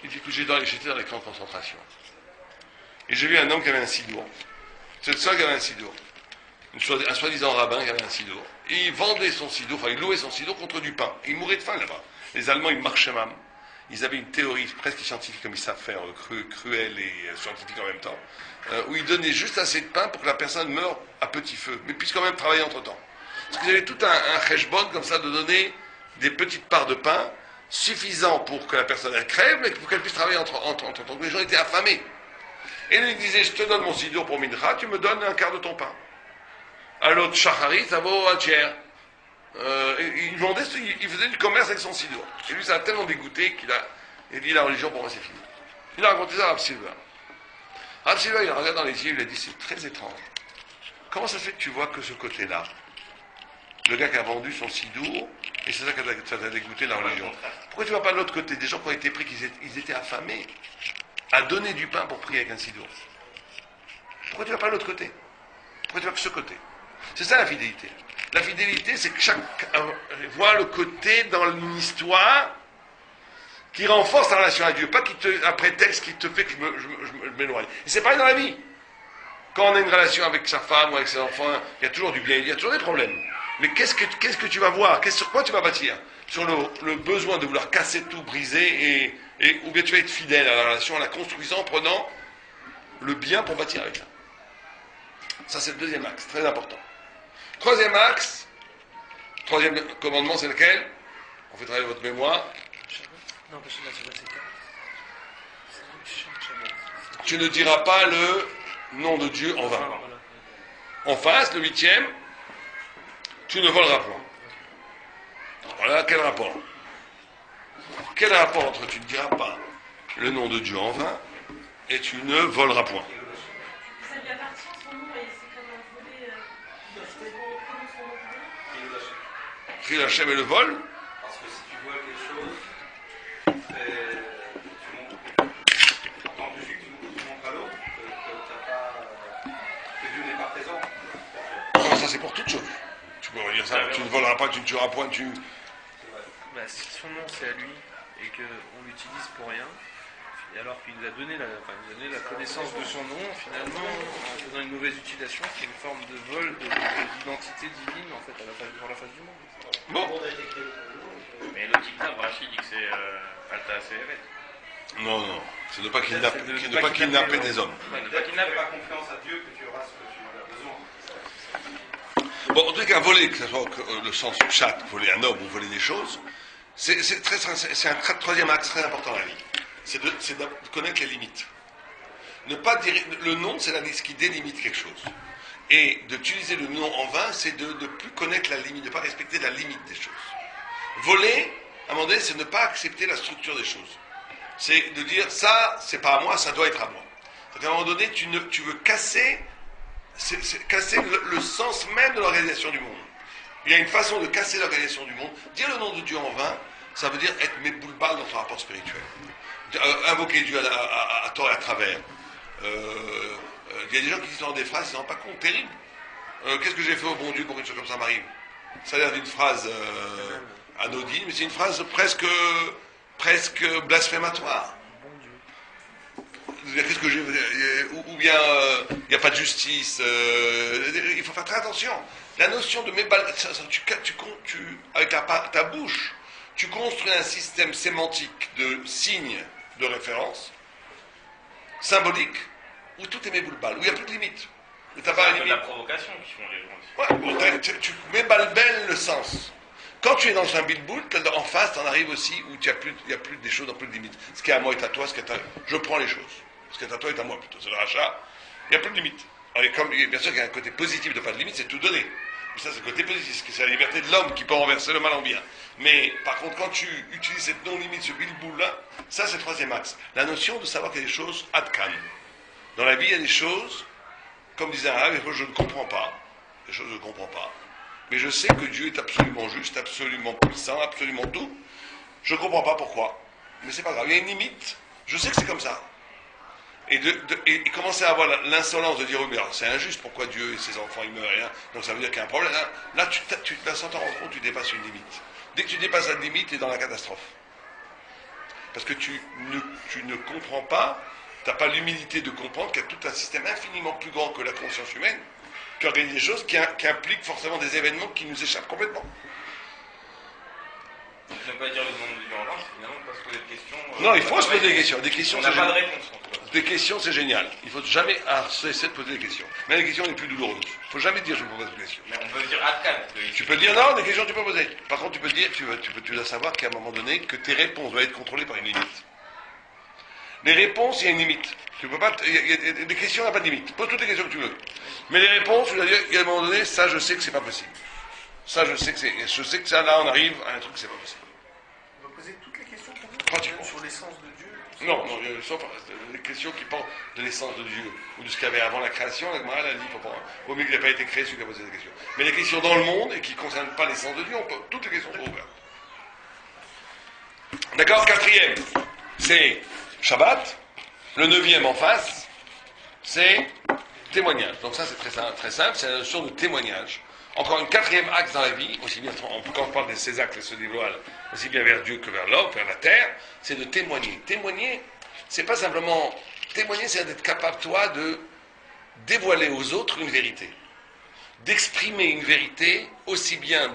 Il dit, j'étais dans les camps de concentration. Et j'ai vu un homme qui avait un sidour. C'est le seul qui avait un sidour. Un soi-disant rabbin qui avait un sidour. Et il vendait son sidour, il louait son sidour contre du pain. Et il mourait de faim là-bas. Les Allemands, ils marchaient même. Ils avaient une théorie presque scientifique, comme ils savent faire, cruelle et scientifique en même temps, où ils donnaient juste assez de pain pour que la personne meure à petit feu, mais puisse quand même travailler entre-temps. Parce qu'ils avaient tout un cheshbon comme ça de donner des petites parts de pain suffisant pour que la personne elle crève, mais pour qu'elle puisse travailler entre-temps. Les gens étaient affamés. Et lui, il disait, je te donne mon sidour pour Mincha, tu me donnes un quart de ton pain. À l'autre Shachari, ça vaut un tiers. Il faisait du commerce avec son sidour. Et lui, ça a tellement dégoûté il dit, la religion, pour moi, c'est fini. Il a raconté ça à Rav Silver. Rav Silver, il a regardé dans les yeux, il a dit, c'est très étrange. Comment ça fait que tu vois que ce côté-là, le gars qui a vendu son sidour, et c'est ça qui t'a dégoûté la religion. Pourquoi tu vois pas de l'autre côté? Des gens qui ont été pris, ils étaient affamés à donner du pain pour prier avec un sidour. Pourquoi tu vois pas de l'autre côté? Pourquoi tu vois que ce côté? C'est ça la fidélité. La fidélité, c'est que chacun voit le côté dans une histoire qui renforce la relation à Dieu, pas un prétexte qui te fait que je m'éloigne. Et c'est pareil dans la vie. Quand on a une relation avec sa femme ou avec ses enfants, il y a toujours du bien, il y a toujours des problèmes. Mais qu'est-ce que tu vas voir? Sur quoi tu vas bâtir? Sur le besoin de vouloir casser tout, briser, ou bien tu vas être fidèle à la relation en la construisant, en prenant le bien pour bâtir avec ça. Ça, c'est le deuxième axe, très important. Troisième axe, troisième commandement, c'est lequel? On fait travailler votre mémoire. Non, parce que là, c'est quatre. Tu ne diras pas le nom de Dieu en vain. En face, le huitième, tu ne voleras point. Voilà, quel rapport? Quel rapport entre tu ne diras pas le nom de Dieu en vain et tu ne voleras point? Ça lui appartient son nom et c'est comme un volet. Comment son nom vient? Khil Hashem et le vol? Parce que si tu vois quelque chose, tu montres, en tant que juif, tu montres à l'autre que Dieu n'est pas présent. Non, ça c'est pour toute chose. Tu peux dire ça, tu ne voleras pas, tu ne tueras point, tu... Bah, si son nom c'est à lui et qu'on l'utilise pour rien, et alors qu'il nous a donné la connaissance de son nom, finalement, en faisant une mauvaise utilisation, c'est une forme de vol d'identité divine en fait sur la face du monde. Bon. Mais le Kitab, Rachid dit que c'est Alta Seret. Non, c'est de ne pas kidnapper des hommes. Ne pas kidnapper. Pas confiance à Dieu que tu auras ce que tu as besoin. Bon, en tout cas, voler, que ce soit le sens chat, voler un homme ou voler des choses, c'est un troisième axe très important dans la vie. C'est de connaître les limites. Ne pas dire, le nom, c'est ce qui délimite quelque chose. Et d'utiliser le nom en vain, c'est de ne plus connaître la limite, de ne pas respecter la limite des choses. Voler, à un moment donné, c'est ne pas accepter la structure des choses. C'est de dire, ça, c'est pas à moi, ça doit être à moi. C'est-à-dire, à un moment donné, tu veux casser le sens même de l'organisation du monde. Il y a une façon de casser l'organisation du monde. Dire le nom de Dieu en vain, ça veut dire être méboulbal dans ton rapport spirituel. Invoquer Dieu à tort et à travers. Il y a des gens qui disent dans des phrases, ils ne se rendent pas compte, terrible. Qu'est-ce que j'ai fait au bon Dieu pour qu'une chose comme ça m'arrive? Ça a l'air d'une phrase anodine, mais c'est une phrase presque blasphématoire. Qu'est-ce que j'ai... Ou bien il n'y a pas de justice. Il faut faire très attention. La notion de avec ta bouche, tu construis un système sémantique de signes de référence, symbolique, où tout est méboulbal, où il n'y a plus de limite. C'est un peu de la provocation qui font les gens. Ouais, tu mébalbelles le sens. Quand tu es dans un bilboul, en face, tu en arrives aussi où il n'y a plus des choses, plus de limites. Ce qui est à moi est à toi, je prends les choses. Ce qui est à toi est à moi plutôt. C'est le rachat, il n'y a plus de limites. Alors, bien sûr qu'il y a un côté positif de pas de limite, c'est tout donner. Mais ça, c'est le côté positif, c'est la liberté de l'homme qui peut renverser le mal en bien. Mais par contre, quand tu utilises cette non-limite, ce bilboul-là, ça, c'est le troisième axe. La notion de savoir qu'il y a des choses adkan. Dans la vie, il y a des choses, comme disait un arabe, je ne comprends pas. Des choses que je ne comprends pas. Mais je sais que Dieu est absolument juste, absolument puissant, absolument tout. Je ne comprends pas pourquoi. Mais c'est pas grave. Il y a une limite. Je sais que c'est comme ça. Et commencer à avoir l'insolence de dire, oui, mais alors c'est injuste, pourquoi Dieu et ses enfants, ils meurent, rien. Donc ça veut dire qu'il y a un problème. Là, sans t'en rendre compte, tu dépasses une limite. Dès que tu dépasses la limite, tu es dans la catastrophe. Parce que tu ne comprends pas, tu n'as pas l'humilité de comprendre qu'il y a tout un système infiniment plus grand que la conscience humaine, qui organise des choses qui impliquent forcément des événements qui nous échappent complètement. Je ne veux pas dire le nom de Dieu en vain, c'est finalement pas se poser de questions. Non, il faut se poser des questions. Des questions, on n'a pas de réponse. Des questions, c'est génial. Il faut jamais cesser de poser des questions. Mais les questions les plus douloureuses. Il ne faut jamais dire je me pose des questions. Mais on peut dire Adkan. Tu peux dire non, des questions tu peux poser. Par contre, tu peux dire, tu dois savoir qu'à un moment donné, que tes réponses doivent être contrôlées par une limite. Les réponses, il y a une limite. Tu peux pas. Il y a des questions, il n'y a pas de limite. Pose toutes les questions que tu veux. Mais les réponses, tu dois dire, il y a un moment donné, ça, je sais que c'est pas possible. Ça, je sais que ça, là, on arrive à un truc que c'est pas possible. On va poser toutes les questions pour vous. Pratiquement. Sur l'essence de Dieu. Non, sauf des questions qui parlent de l'essence de Dieu, ou de ce qu'il y avait avant la création. La Gemara, elle a dit, vaut mieux qu'il n'ait pas été créé celui qui a posé des questions. Mais les questions dans le monde, et qui ne concernent pas l'essence de Dieu, toutes les questions sont ouvertes. D'accord, quatrième, c'est Shabbat. Le neuvième en face, c'est témoignage. Donc ça, c'est très simple, c'est la notion de témoignage. Encore une quatrième axe dans la vie, aussi bien quand on parle de ces actes, se dévoilent aussi bien vers Dieu que vers l'homme, vers la terre, c'est de témoigner. Témoigner, c'est pas simplement... Témoigner, c'est d'être capable, toi, dévoiler aux autres une vérité. D'exprimer une vérité aussi bien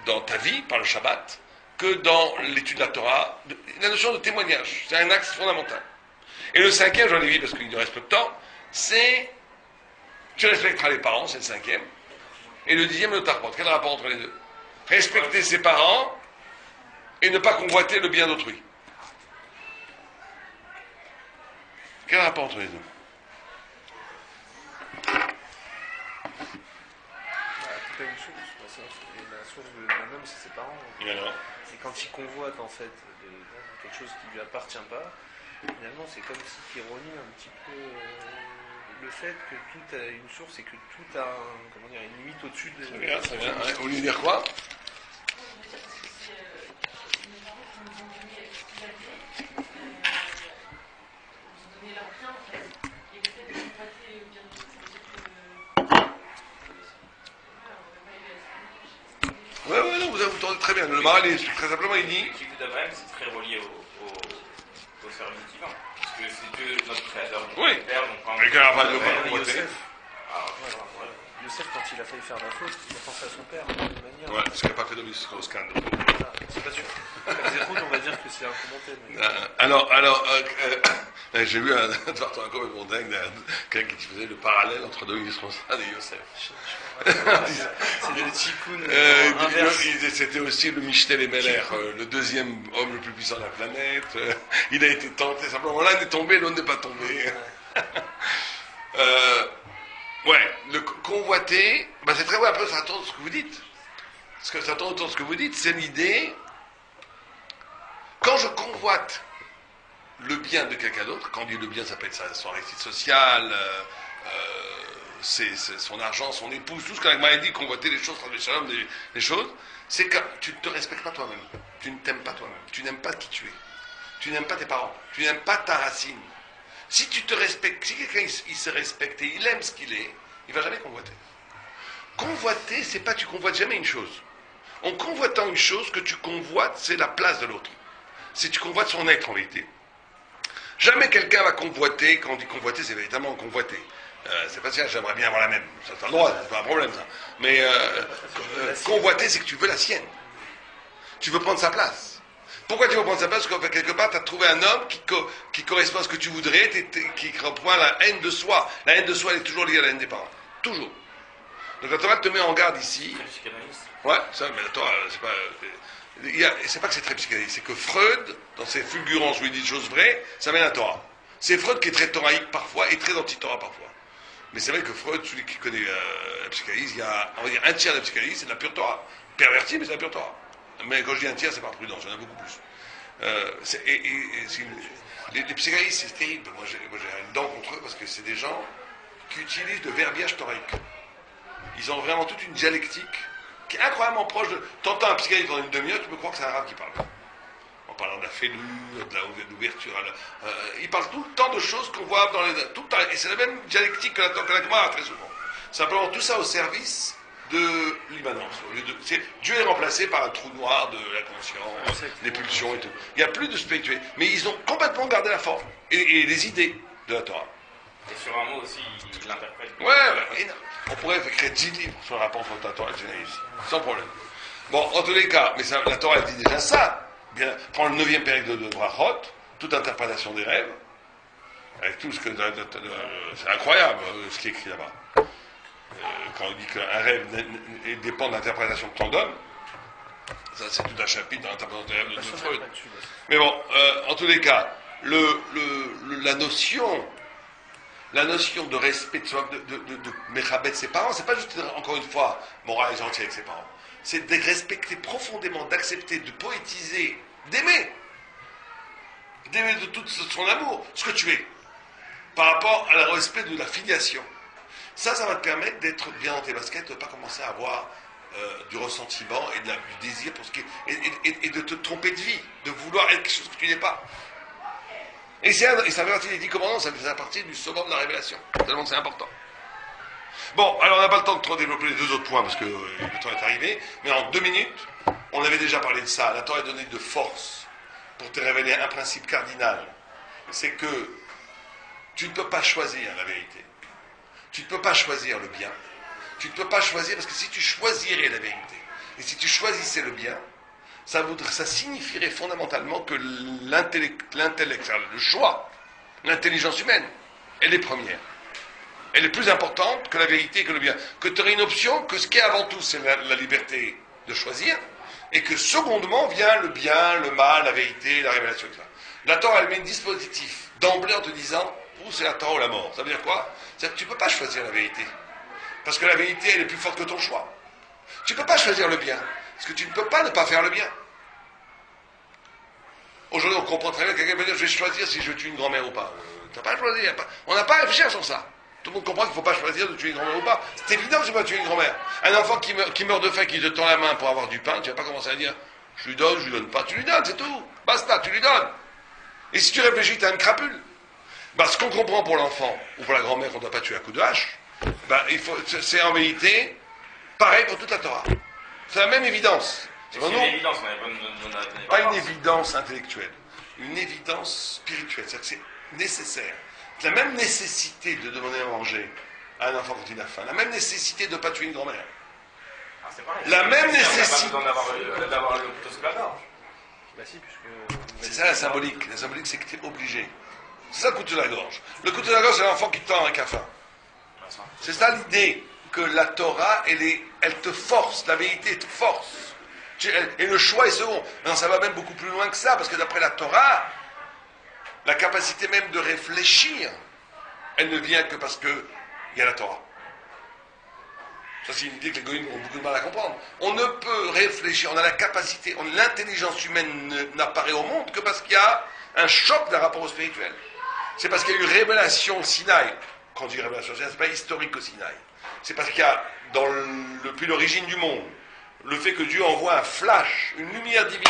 dans ta vie, par le Shabbat, que dans l'étude de la Torah. La notion de témoignage, c'est un axe fondamental. Et le cinquième, j'en ai vu parce qu'il ne reste peu de temps, c'est tu respecteras les parents, c'est le cinquième. Et le dixième, le tarpot. Quel rapport entre les deux? Respecter ses parents et ne pas convoiter le bien d'autrui. Quel rapport entre les deux? C'est pas une source. La source d'un homme, c'est ses parents. Et alors? C'est quand il convoite en fait quelque chose qui lui appartient pas. Finalement, c'est comme s'il renie un petit peu le fait que tout a une source et que tout a une limite au-dessus de. Très bien, très bien. Ouais. Vous voulez dire quoi? Ouais, non, vous entendez très bien. Le Maral, très simplement, il dit. L'équipe d'Abraham, c'est très relié au service divin. Parce que c'est Dieu, notre créateur, notre Oui. père, donc Mais quel rapport avec le Père, convoiter? Yosef. Ah, Yosef, quand il a failli faire la faute, il a pensé à son père de toute manière. Ouais, ce qu'il n'a pas fait d'Obis Strauss-Kahn. Ah, c'est pas sûr. Zéroud, on va dire que c'est un commentaire. Mais... J'ai vu un département complètement dingue, quelqu'un qui faisait le parallèle entre Dominique Strauss-Kahn et Yosef. C'est le tikkun inverse. C'était aussi le Michel Emeler, le deuxième homme le plus puissant de la planète. Il a été tenté, simplement l'un est tombé, l'autre n'est pas tombé. Le convoiter, c'est très vrai, après ça tourne ce que vous dites. Ce que ça tourne autour de ce que vous dites, c'est l'idée, quand je convoite le bien de quelqu'un d'autre, quand on dit le bien, ça peut être son réussite sociale, c'est son argent, son épouse, tout ce qu'Allah m'a dit, convoiter les choses, les choses, c'est que tu ne te respectes pas toi-même, tu ne t'aimes pas toi-même, tu n'aimes pas qui tu es, tu n'aimes pas tes parents, tu n'aimes pas ta racine. Si tu te respectes, si quelqu'un il se respecte et il aime ce qu'il est, il ne va jamais convoiter. Convoiter, c'est pas tu convoites jamais une chose. En convoitant une chose, que tu convoites, c'est la place de l'autre. C'est tu convoites son être en vérité. Jamais quelqu'un va convoiter, quand on dit convoiter, c'est véritablement convoiter. C'est pas ça, j'aimerais bien avoir la même. Ça, t'as le droit, c'est pas un problème ça. Mais convoiter, c'est que tu veux la sienne. Tu veux prendre sa place. Pourquoi tu veux prendre sa place? Parce que quelque part, tu as trouvé un homme qui correspond à ce que tu voudrais, qui reprend la haine de soi. La haine de soi, elle est toujours liée à la haine des parents. Toujours. Donc la Torah te met en garde ici. Ouais, ça, mais la Torah, c'est pas. C'est pas que c'est très psychanalyste, c'est que Freud, dans ses fulgurances où il dit des choses vraies, ça mène à la Torah. C'est Freud qui est très thoraïque parfois et très anti-Torah parfois. Mais c'est vrai que Freud, celui qui connaît la psychanalyse, il y a, on va dire, un tiers de la psychanalyse, c'est de la pure Torah. Perverti, mais c'est de la pure Torah. Mais quand je dis un tiers, c'est par prudence, il y en a beaucoup plus. Les psychanalystes, c'est terrible. Moi, j'ai une dent contre eux parce que c'est des gens qui utilisent le verbiage thoraïque. Ils ont vraiment toute une dialectique qui est incroyablement proche de. T'entends un psychanalyste dans une demi-heure, tu peux croire que c'est un arabe qui parle. En parlant de la fêlure, de l'ouverture. Ils parlent tout le temps de choses qu'on voit dans les. Tout le temps, et c'est la même dialectique que la Gemara très souvent. Simplement, tout ça au service de l'immanence. Dieu est remplacé par un trou noir de la conscience, des pulsions et tout. Il n'y a plus de spirituel. Mais ils ont complètement gardé la forme et les idées de la Torah. Et sur un mot aussi, il l'interprète. Ouais, on pourrait créer 10 livres sur le rapport entre la Torah et le judaïsme, sans problème. Bon, en tous les cas, mais ça, la Torah elle dit déjà ça. Bien, prends le 9e période de Brachot, toute interprétation des rêves, avec tout ce que. C'est incroyable ce qui est écrit là-bas. Quand on dit qu'un rêve dépend de l'interprétation que tu en donnes, ça c'est tout un chapitre dans l'interprétation des rêves de Freud. Mais bon, en tous les cas, la notion de respect de soi, de Mechabet ses parents, c'est pas juste, encore une fois, moral et gentil avec ses parents. C'est de respecter profondément, d'accepter, de poétiser, d'aimer de tout son amour, ce que tu es, par rapport à le respect de la filiation. Ça va te permettre d'être bien dans tes baskets, de ne pas commencer à avoir du ressentiment et du désir pour ce qui est, et de te tromper de vie, de vouloir être quelque chose que tu n'es pas. Et ça fait partie des 10 commandements, ça fait partie du summum de la révélation. Tellement c'est important. Bon, alors on n'a pas le temps de trop développer les deux autres points parce que le temps est arrivé, mais en 2 minutes, on avait déjà parlé de ça. La Torah est donnée de force pour te révéler un principe cardinal. C'est que tu ne peux pas choisir la vérité. Tu ne peux pas choisir le bien. Tu ne peux pas choisir, parce que si tu choisirais la vérité, et si tu choisissais le bien, ça signifierait fondamentalement que l'intellect, le choix, l'intelligence humaine, elle est première. Elle est plus importante que la vérité et que le bien. Que tu aurais une option, que ce qui est avant tout, c'est la liberté de choisir, et que secondement vient le bien, le mal, la vérité, la révélation, etc. La Torah, elle met un dispositif d'emblée en te disant, ou c'est la Torah ou la mort. Ça veut dire quoi? C'est-à-dire que tu ne peux pas choisir la vérité. Parce que la vérité, elle est plus forte que ton choix. Tu ne peux pas choisir le bien. Parce que tu ne peux pas ne pas faire le bien. Aujourd'hui, on comprend très bien que quelqu'un peut dire, je vais choisir si je tue une grand-mère ou pas. Tu n'as pas choisi. On n'a pas à réfléchir sur ça. Tout le monde comprend qu'il ne faut pas choisir de tuer une grand-mère ou pas. C'est évident que je ne vais pas tuer une grand-mère. Un enfant qui meurt de faim, qui te tend la main pour avoir du pain, tu ne vas pas commencer à dire, je lui donne, je lui donne pas. Tu lui donnes, c'est tout. Basta, tu lui donnes. Et si tu réfléchis, tu as une crapule. Ben, ce qu'on comprend pour l'enfant, ou pour la grand-mère qu'on ne doit pas tuer à coup de hache, ben, c'est en vérité pareil pour toute la Torah. C'est la même évidence. C'est une évidence, Pas une évidence intellectuelle, une évidence spirituelle. C'est-à-dire que c'est nécessaire. C'est la même nécessité de demander à manger à un enfant quand il a faim, la même nécessité de ne pas tuer une grand-mère. Ah, c'est pareil. La même nécessité. On n'a pas besoin d'avoir le couteau sous la gorge. Bah si, puisque... C'est ça la symbolique. La symbolique, c'est que tu es obligé. C'est ça le couteau de la gorge. Le couteau de la gorge, c'est l'enfant qui te tend avec la faim. C'est ça l'idée, que la Torah, elle te force, la vérité te force. Et le choix est second. Non, ça va même beaucoup plus loin que ça, parce que d'après la Torah, la capacité même de réfléchir, elle ne vient que parce qu'il y a la Torah. Ça, c'est une idée que les goïms ont beaucoup de mal à comprendre. On ne peut réfléchir, on a la capacité, l'intelligence humaine n'apparaît au monde que parce qu'il y a un choc d'un rapport au spirituel. C'est parce qu'il y a eu révélation au Sinaï. Quand on dit révélation au Sinaï, c'est pas historique au Sinaï. C'est parce qu'il y a, depuis l'origine du monde, le fait que Dieu envoie un flash, une lumière divine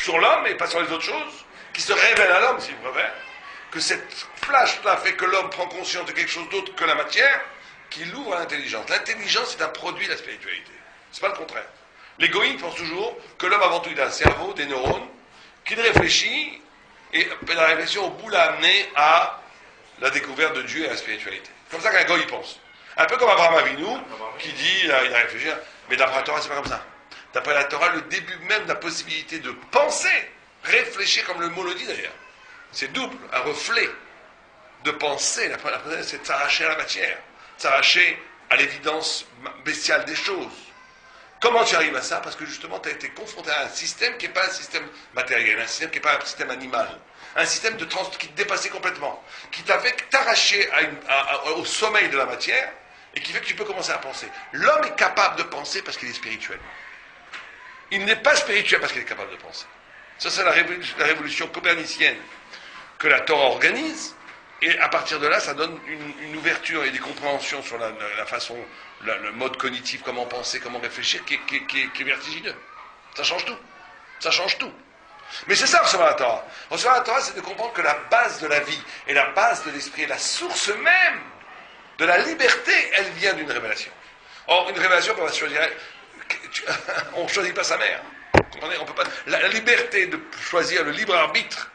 sur l'homme et pas sur les autres choses, qui se révèle à l'homme, si vous préférez, que cette flash-là fait que l'homme prend conscience de quelque chose d'autre que la matière, qui l'ouvre à l'intelligence. L'intelligence est un produit de la spiritualité. C'est pas le contraire. Les goïms pensent toujours que l'homme avant tout il a un cerveau, des neurones, qu'il réfléchit, et la réflexion au bout l'a amené à la découverte de Dieu et à la spiritualité. C'est comme ça qu'un goï pense. Un peu comme Abraham Avinu, qui dit, il a réfléchi, mais d'après la Torah, c'est pas comme ça. D'après la Torah, le début même de la possibilité de penser, réfléchir, comme le mot le dit d'ailleurs, c'est double, un reflet de penser. La première, c'est de s'arracher à la matière, de s'arracher à l'évidence bestiale des choses. Comment tu arrives à ça? Parce que justement, tu as été confronté à un système qui n'est pas un système matériel, un système qui n'est pas un système animal, un système qui te dépassait complètement, qui t'a fait t'arracher au sommeil de la matière, et qui fait que tu peux commencer à penser. L'homme est capable de penser parce qu'il est spirituel. Il n'est pas spirituel parce qu'il est capable de penser. Ça, c'est la révolution copernicienne que la Torah organise, et à partir de là, ça donne une ouverture et des compréhensions sur la façon, le mode cognitif, comment penser, comment réfléchir, qui est vertigineux. Ça change tout. Ça change tout. Mais c'est ça, recevoir la Torah. Recevoir la Torah, c'est de comprendre que la base de la vie et la base de l'esprit et la source même de la liberté, elle vient d'une révélation. Or, une révélation qu'on va choisir, on ne choisit pas sa mère. Vous comprenez? On peut pas, la liberté de choisir, le libre arbitre,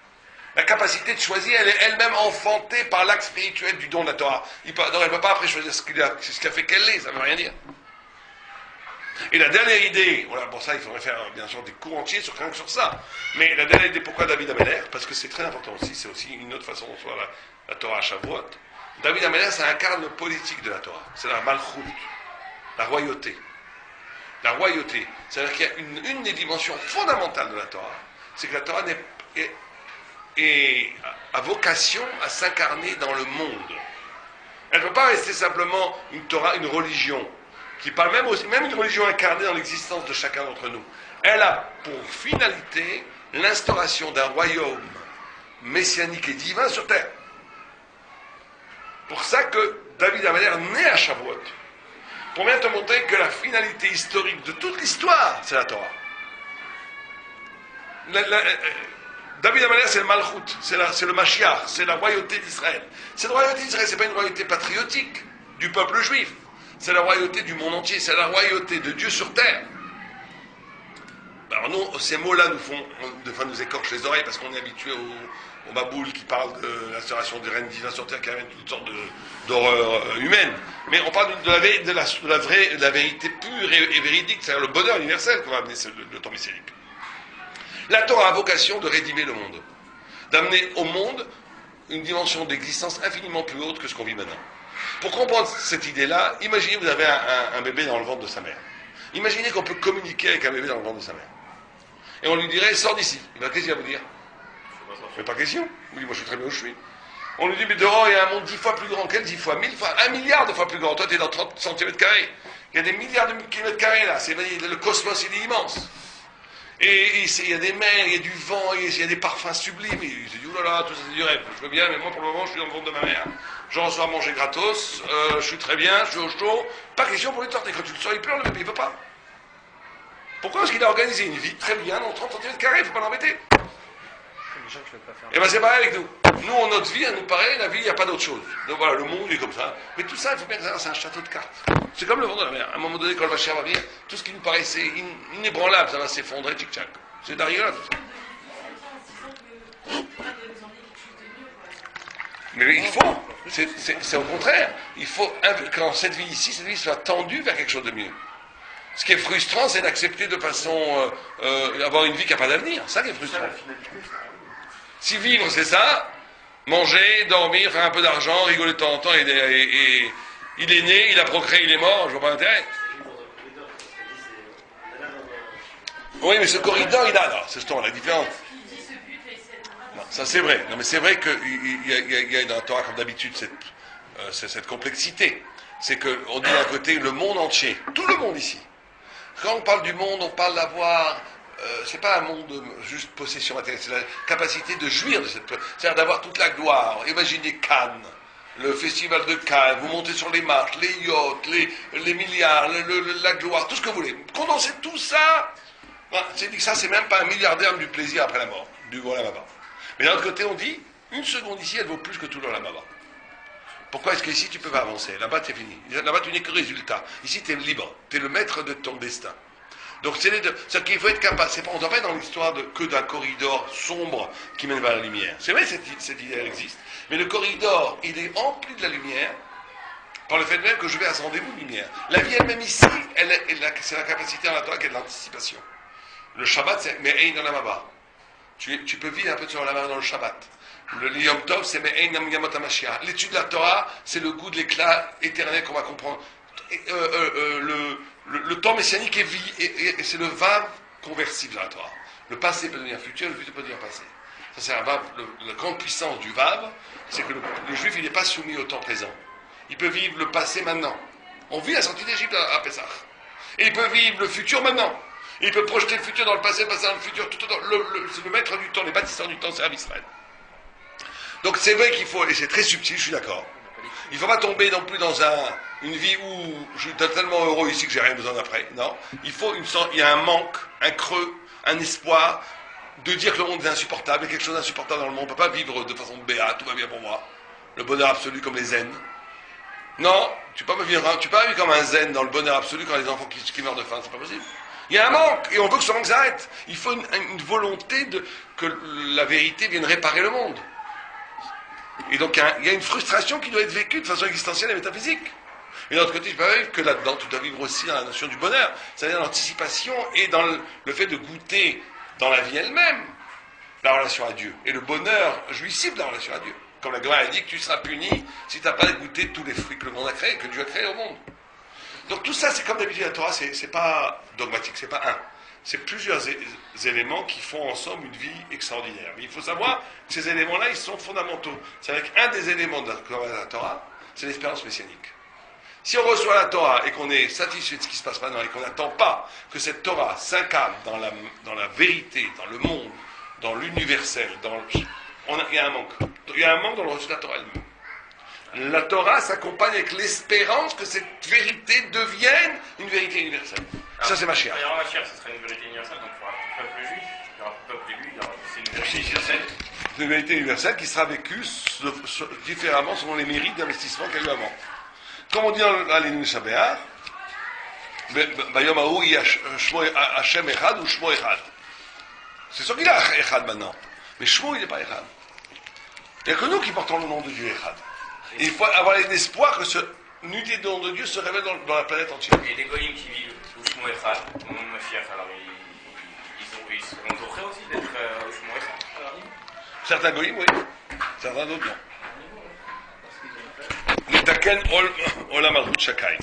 la capacité de choisir, elle est elle-même enfantée par l'acte spirituel du don de la Torah. Elle ne peut pas après choisir ce qu'il a fait qu'elle est, ça ne veut rien dire. Et la dernière idée, voilà, pour ça il faudrait faire bien sûr des cours entiers sur ça, mais la dernière idée, pourquoi David Ameller? Parce que c'est très important aussi, c'est aussi une autre façon de voir la Torah à Shavuot. David Ameller, ça incarne le politique de la Torah, c'est la malchout, la royauté. La royauté, c'est-à-dire qu'il y a une des dimensions fondamentales de la Torah, c'est que la Torah a vocation à s'incarner dans le monde. Elle ne peut pas rester simplement une Torah, une religion, qui parle même une religion incarnée dans l'existence de chacun d'entre nous. Elle a pour finalité l'instauration d'un royaume messianique et divin sur terre. Pour ça que David Ameller naît à Shavuot, pour bien te montrer que la finalité historique de toute l'histoire, c'est la Torah. David Ameller, c'est le Malchut, c'est le Mashiach, c'est la royauté d'Israël. Cette royauté d'Israël, ce n'est pas une royauté patriotique du peuple juif, c'est la royauté du monde entier, c'est la royauté de Dieu sur terre. Ben, Alors nous, ces mots-là nous écorchent les oreilles parce qu'on est habitué au Maboul qui parle de l'instauration des règnes divins sur terre qui amène toutes sortes d'horreurs humaines. Mais on parle de la vérité pure et véridique, c'est-à-dire le bonheur universel qu'on va amener le temps messianique. La Torah a vocation de rédimer le monde, d'amener au monde une dimension d'existence infiniment plus haute que ce qu'on vit maintenant. Pour comprendre cette idée-là, imaginez vous avez un bébé dans le ventre de sa mère. Imaginez qu'on peut communiquer avec un bébé dans le ventre de sa mère. Et on lui dirait, sors d'ici. Qu'est-ce qu'il va vous dire? Mais pas question. Il dit, moi je suis très bien où je suis. On lui dit, mais dehors il y a un monde 10 fois plus grand. Quel 10 fois 1000 fois 1 milliard de fois plus grand. Toi tu es dans 30 cm². Il y a des milliards de kilomètres carrés là. Le cosmos il est immense. Et il y a des mers, il y a du vent, il y a des parfums sublimes. Et il s'est dit, oulala, tout ça c'est du rêve. Je veux bien, mais moi pour le moment je suis dans le ventre de ma mère. Je reçois à manger gratos, je suis très bien, je suis au chaud. Pas question pour lui de sortir. Quand tu le sors, il pleure, le bébé, il peut pas. Pourquoi? Parce qu'il a organisé une vie très bien dans 30 cm², il ne faut pas l'embêter. Et bien c'est pareil avec nous. Nous, notre vie, elle nous paraît, la vie, il n'y a pas d'autre chose. Donc voilà, le monde est comme ça. Mais tout ça, il faut bien savoir, c'est un château de cartes. C'est comme le ventre de la mer. À un moment donné, quand le Mashiach va venir, tout ce qui nous paraissait inébranlable, ça va s'effondrer, tchic-tchac. C'est derrière là, tout ça. Mais il faut, c'est au contraire. Il faut, quand cette vie ici, cette vie soit tendue vers quelque chose de mieux. Ce qui est frustrant, c'est d'accepter de façon avoir une vie qui n'a pas d'avenir. C'est ça qui est frustrant. Si vivre, c'est ça, manger, dormir, faire un peu d'argent, rigoler de temps en temps, et il est né, il a procréé, il est mort, je vois pas l'intérêt. Oui, mais ce corridor, il a, là, c'est la différence. Non, ça c'est vrai. Non, mais c'est vrai qu'il y a dans la Torah, comme d'habitude, cette complexité. C'est qu'on dit d'un côté le monde entier, tout le monde ici. Quand on parle du monde, on parle d'avoir, c'est pas un monde de juste possession matérielle, c'est la capacité de jouir de cette, c'est-à-dire d'avoir toute la gloire. Imaginez Cannes, le festival de Cannes, vous montez sur les marches, les yachts, les milliards, la gloire, tout ce que vous voulez. Condensez tout ça, c'est dit que ça c'est même pas un milliardaire du plaisir après la mort, du voilà là-bas. Mais d'un autre côté on dit, une seconde ici elle vaut plus que tout le là-bas. Pourquoi est-ce qu'ici tu peux pas avancer? Là-bas c'est fini. Là-bas tu n'es que résultat. Ici tu es libre. Tu es le maître de ton destin. Donc c'est les deux. C'est qu'il faut être capable. On ne doit pas être dans l'histoire que d'un corridor sombre qui mène vers la lumière. C'est vrai cette idée elle existe. Mais le corridor, il est empli de la lumière par le fait même que je vais à ce rendez-vous de lumière. La vie elle-même ici, c'est la capacité en la Torah qui est de l'anticipation. Le Shabbat c'est mais Ein Olamaba. Tu peux vivre un peu sur la main dans le Shabbat. Le Yom Tov, c'est Me'einam Yamot HaMashiach. L'étude de la Torah, c'est le goût de l'éclat éternel qu'on va comprendre. Le temps messianique est vie, et c'est le vav conversible dans la Torah. Le passé peut devenir futur, le futur peut devenir passé. Ça, c'est un vav, la grande puissance du vav, c'est que le juif, il n'est pas soumis au temps présent. Il peut vivre le passé maintenant. On vit la sortie d'Égypte à Pessah. Et il peut vivre le futur maintenant. Et il peut projeter le futur dans le passé dans le futur, tout autant. C'est le maître du temps, les bâtisseurs du temps, c'est Rabbi Israël. Donc c'est vrai qu'il faut, et c'est très subtil, je suis d'accord. Il ne faut pas tomber non plus dans une vie où je suis totalement heureux ici que j'ai rien besoin d'après. Non. Il y a un manque, un creux, un espoir de dire que le monde est insupportable, il y a quelque chose d'insupportable dans le monde. On ne peut pas vivre de façon béate, tout va bien pour moi. Le bonheur absolu comme les zen. Non, tu peux pas vivre comme un zen dans le bonheur absolu quand les enfants qui meurent de faim, c'est pas possible. Il y a un manque, et on veut que ce manque s'arrête. Il faut une volonté que la vérité vienne réparer le monde. Et donc il y a une frustration qui doit être vécue de façon existentielle et métaphysique. Et d'un autre côté, je peux dire que là-dedans, tu dois vivre aussi dans la notion du bonheur, c'est-à-dire l'anticipation et dans le fait de goûter dans la vie elle-même la relation à Dieu. Et le bonheur jouissif de la relation à Dieu. Comme la Gemara a dit que tu seras puni si tu n'as pas goûté tous les fruits que le monde a créés, que Dieu a créés au monde. Donc tout ça, c'est comme d'habitude la Torah, c'est pas dogmatique, c'est pas un. C'est plusieurs éléments qui font ensemble une vie extraordinaire. Mais il faut savoir que ces éléments-là, ils sont fondamentaux. C'est avec un des éléments de la Torah, c'est l'expérience messianique. Si on reçoit la Torah et qu'on est satisfait de ce qui se passe maintenant et qu'on n'attend pas que cette Torah s'incarne dans la vérité, dans le monde, dans l'universel, il y a un manque. Il y a un manque dans le reçu de la Torah elle-même. La Torah s'accompagne avec l'espérance que cette vérité devienne une vérité universelle. Ça, c'est Mashiach. Il y aura Mashiach, ce serait une vérité universelle, donc il y aura tout le peuple juif, il y aura tout le peuple élu, c'est une vérité universelle. C'est une vérité universelle qui sera vécue différemment selon les mérites d'investissement qu'il y a eu avant. Comme on dit dans l'Alinu Shabbat, Bayom Ahou, il y a Hachem Echad ou Shmo Echad. C'est sûr qu'il a Echad maintenant. Mais Shmo, il n'est pas Echad. Il n'y a que nous qui portons le nom de Dieu Echad. Et il faut avoir l'espoir que ce unité de nom de Dieu se révèle dans la planète entière. Et les goyim qui vivent au Shmo Echad, au nom de Mashiach, alors ils seront prêts aussi d'être au Shmo Echad. Certains goïms, oui. Certains d'autres, non. Nitaken Olam Malchut Shakai.